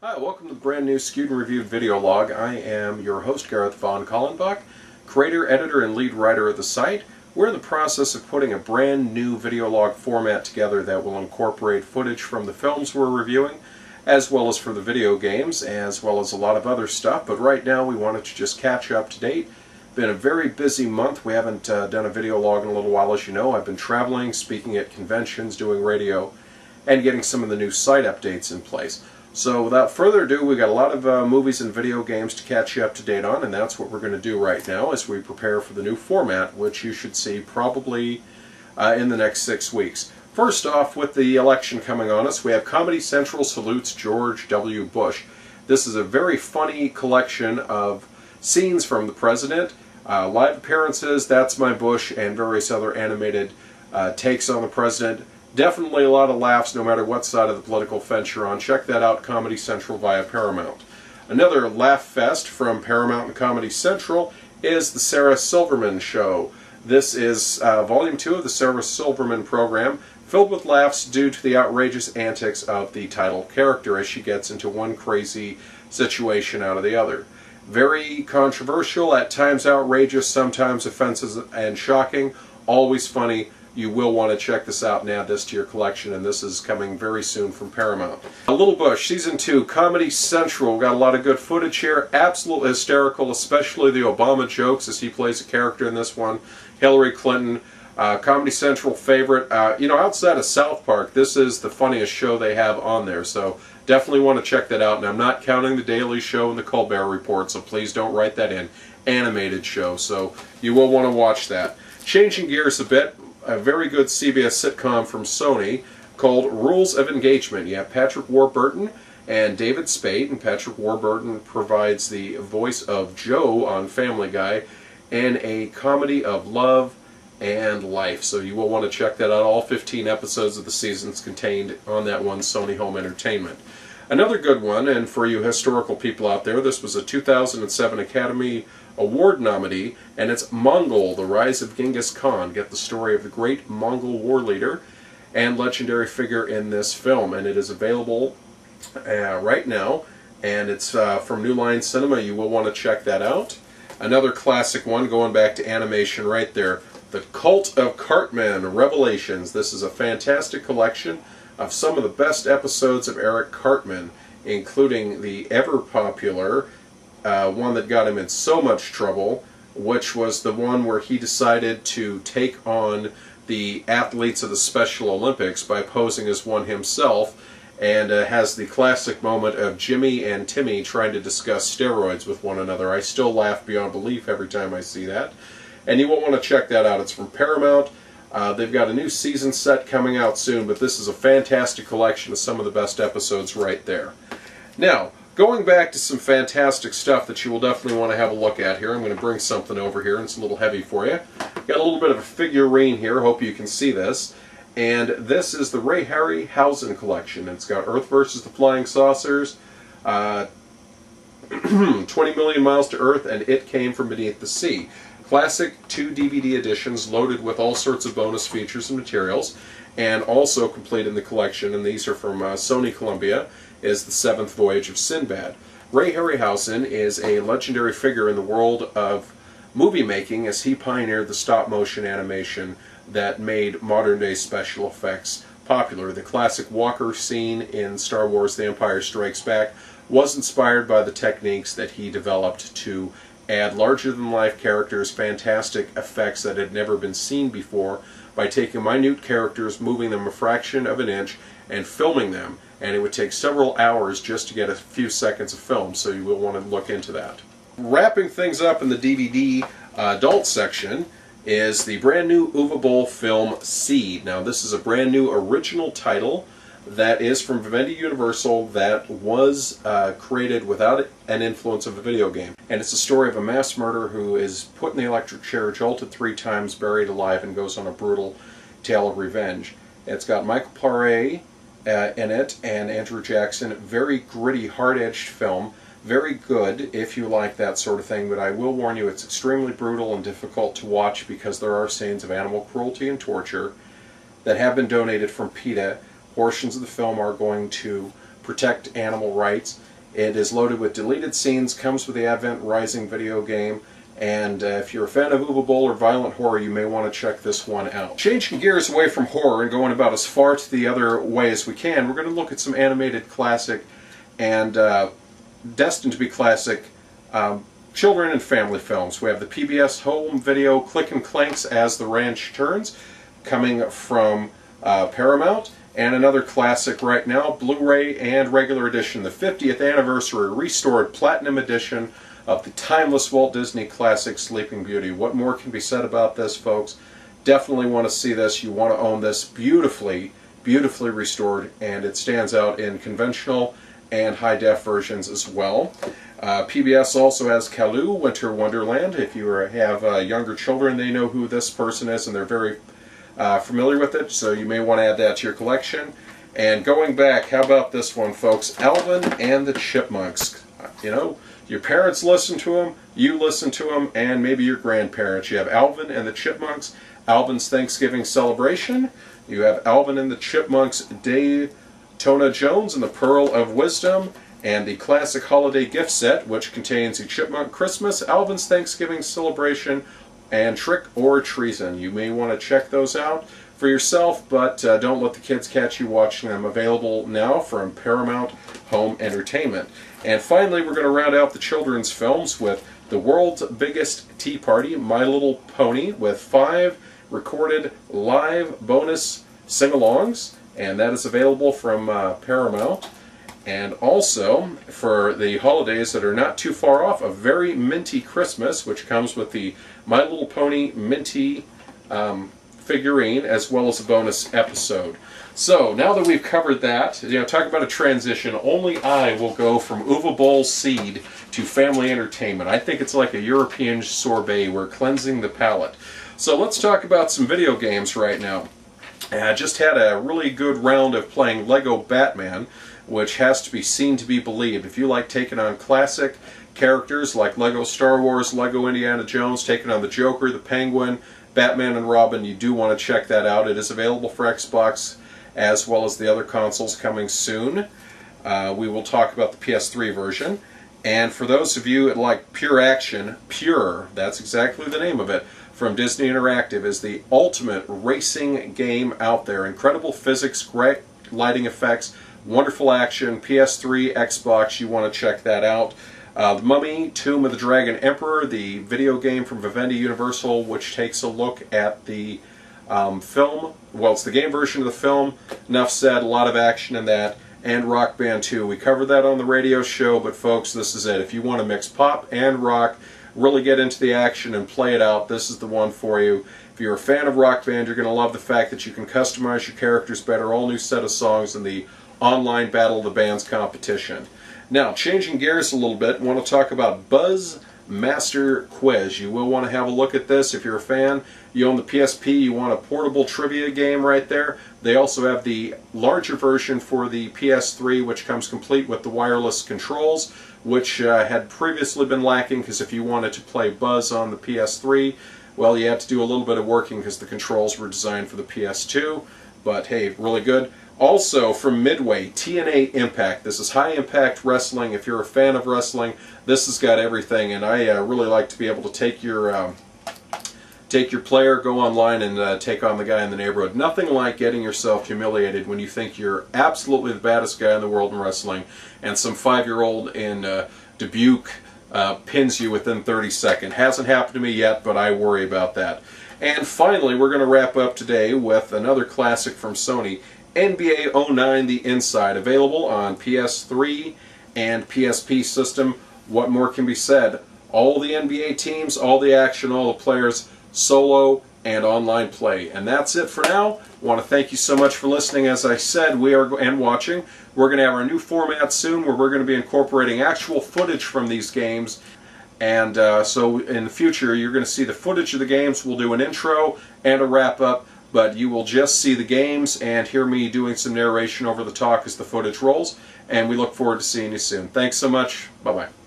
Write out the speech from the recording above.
Hi, welcome to the brand new Skewed and Reviewed video log. I am your host, Gareth von Kallenbach, creator, editor, and lead writer of the site. We're in the process of putting a brand new video log format together that will incorporate footage from the films we're reviewing, as well as for the video games, as well as a lot of other stuff. But right now we wanted to just catch up to date. Been a very busy month. We haven't done a video log in a little while, as you know. I've been traveling, speaking at conventions, doing radio, and getting some of the new site updates in place. So without further ado, we've got a lot of movies and video games to catch you up to date on, and that's what we're going to do right now as we prepare for the new format, which you should see probably in the next 6 weeks. First off, with the election coming on us, we have Comedy Central salutes George W. Bush. This is a very funny collection of scenes from the president, live appearances, That's My Bush, and various other animated takes on the president. Definitely a lot of laughs no matter what side of the political fence you're on. Check that out, Comedy Central via Paramount. Another laugh fest from Paramount and Comedy Central is the Sarah Silverman Show. This is Volume 2 of the Sarah Silverman program, filled with laughs due to the outrageous antics of the title character as she gets into one crazy situation out of the other. Very controversial, at times outrageous, sometimes offensive and shocking, always funny. You will want to check this out and add this to your collection, and this is coming very soon from Paramount. Little Bush, Season 2, Comedy Central. We've got a lot of good footage here. Absolutely hysterical, especially the Obama jokes as he plays a character in this one. Hillary Clinton, Comedy Central favorite. You know, outside of South Park, this is the funniest show they have on there, so definitely want to check that out. And I'm not counting The Daily Show and The Colbert Report, so please don't write that in. Animated show, so you will want to watch that. Changing gears a bit, a very good CBS sitcom from Sony called Rules of Engagement. You have Patrick Warburton and David Spade, and Patrick Warburton provides the voice of Joe on Family Guy in a comedy of love and life. So you will want to check that out. All 15 episodes of the season's contained on that one, Sony Home Entertainment. Another good one, and for you historical people out there, this was a 2007 Academy Award nominee, and it's Mongol, The Rise of Genghis Khan. Get the story of the great Mongol war leader and legendary figure in this film, and it is available right now, and it's from New Line Cinema. You will want to check that out. Another classic one, going back to animation right there, The Cult of Cartman Revelations. This is a fantastic collection of some of the best episodes of Eric Cartman, including the ever-popular one that got him in so much trouble, which was the one where he decided to take on the athletes of the Special Olympics by posing as one himself, and has the classic moment of Jimmy and Timmy trying to discuss steroids with one another. I still laugh beyond belief every time I see that, and you will want to check that out. It's from Paramount. They've got a new season set coming out soon, but this is a fantastic collection of some of the best episodes right there. Now, going back to some fantastic stuff that you will definitely want to have a look at here. I'm going to bring something over here, and it's a little heavy for you. Got a little bit of a figurine here. Hope you can see this. And this is the Harryhausen Collection. It's got Earth versus the Flying Saucers, 20 Million Miles to Earth, and It Came from Beneath the Sea. Classic 2 DVD editions loaded with all sorts of bonus features and materials, and also complete in the collection, and these are from Sony Columbia, is The Seventh Voyage of Sinbad. Ray Harryhausen is a legendary figure in the world of movie making, as he pioneered the stop-motion animation that made modern-day special effects popular. The classic Walker scene in Star Wars The Empire Strikes Back was inspired by the techniques that he developed to add larger-than-life characters, fantastic effects that had never been seen before, by taking minute characters, moving them a fraction of an inch, and filming them. And it would take several hours just to get a few seconds of film, so you will want to look into that. Wrapping things up in the DVD adult section is the brand new Moveable film Seed. Now, this is a brand new original title that is from Vivendi Universal that was created without an influence of a video game. And it's a story of a mass murderer who is put in the electric chair, jolted 3 times, buried alive, and goes on a brutal tale of revenge. It's got Michael Paré in it and Andrew Jackson. Very gritty, hard-edged film. Very good if you like that sort of thing, but I will warn you it's extremely brutal and difficult to watch because there are scenes of animal cruelty and torture that have been donated from PETA. Portions of the film are going to protect animal rights, It is loaded with deleted scenes, comes with the Advent Rising video game, and if you're a fan of Moveable or violent horror, you may want to check this one out. Changing gears away from horror and going about as far to the other way as we can, we're going to look at some animated classic and destined to be classic children and family films. We have the PBS home video Click and Clanks As the Ranch Turns, coming from Paramount, and another classic right now, Blu-ray and regular edition, the 50th anniversary restored Platinum Edition of the timeless Walt Disney classic Sleeping Beauty. What more can be said about this, folks? Definitely want to see this. You want to own this. Beautifully, beautifully restored, and it stands out in conventional and high-def versions as well. PBS also has Kalu, Winter Wonderland. If you have younger children, they know who this person is, and they're very familiar with it, so you may want to add that to your collection. And going back, how about this one, folks? Alvin and the Chipmunks. You know, your parents listen to them, you listen to them, and maybe your grandparents. You have Alvin and the Chipmunks, Alvin's Thanksgiving Celebration. You have Alvin and the Chipmunks Daytona Jones and the Pearl of Wisdom, and the classic holiday gift set, which contains the Chipmunk Christmas, Alvin's Thanksgiving Celebration, and Trick or Treason. You may want to check those out for yourself, but don't let the kids catch you watching them. Available now from Paramount Home Entertainment. And finally, we're going to round out the children's films with The World's Biggest Tea Party, My Little Pony, with 5 recorded live bonus sing-alongs, and that is available from Paramount. And also, for the holidays that are not too far off, a Very Minty Christmas, which comes with the My Little Pony Minty figurine, as well as a bonus episode. So, now that we've covered that, talk about a transition, only I will go from Uva Bowl seed to family entertainment. I think it's like a European sorbet. We're cleansing the palate. So, let's talk about some video games right now. I just had a really good round of playing Lego Batman, which has to be seen to be believed. If you like taking on classic characters like Lego Star Wars, Lego Indiana Jones, taking on the Joker, the Penguin, Batman and Robin, you do want to check that out. It is available for Xbox as well as the other consoles coming soon. We will talk about the PS3 version. And for those of you that like pure action, Pure, that's exactly the name of it, from Disney Interactive, is the ultimate racing game out there. Incredible physics, great lighting effects, wonderful action. PS3, Xbox, you want to check that out. The Mummy, Tomb of the Dragon Emperor, the video game from Vivendi Universal, which takes a look at the film. Well, it's the game version of the film. Enough said, a lot of action in that. And Rock Band 2. We covered that on the radio show, but folks, this is it. If you want to mix pop and rock, really get into the action and play it out, this is the one for you. If you're a fan of Rock Band, you're going to love the fact that you can customize your characters better, all new set of songs in the online Battle of the Bands competition. Now, changing gears a little bit, I want to talk about Buzz Master Quiz. You will want to have a look at this if you're a fan. You own the PSP, you want a portable trivia game right there. They also have the larger version for the PS3, which comes complete with the wireless controls, which had previously been lacking, because if you wanted to play Buzz on the PS3, well, you had to do a little bit of working because the controls were designed for the PS2. But hey, really good. Also, from Midway, TNA Impact. This is high-impact wrestling. If you're a fan of wrestling, this has got everything, and I really like to be able to take your player, go online, and take on the guy in the neighborhood. Nothing like getting yourself humiliated when you think you're absolutely the baddest guy in the world in wrestling, and some 5-year-old in Dubuque pins you within 30 seconds. Hasn't happened to me yet, but I worry about that. And finally, we're going to wrap up today with another classic from Sony, NBA 09 The Inside, available on PS3 and PSP system. What more can be said? All the NBA teams, all the action, all the players, solo and online play. And that's it for now. I want to thank you so much for listening. As I said, and watching. We're going to have our new format soon where we're going to be incorporating actual footage from these games. And so in the future, you're going to see the footage of the games. We'll do an intro and a wrap-up, but you will just see the games and hear me doing some narration over the talk as the footage rolls. And we look forward to seeing you soon. Thanks so much. Bye-bye.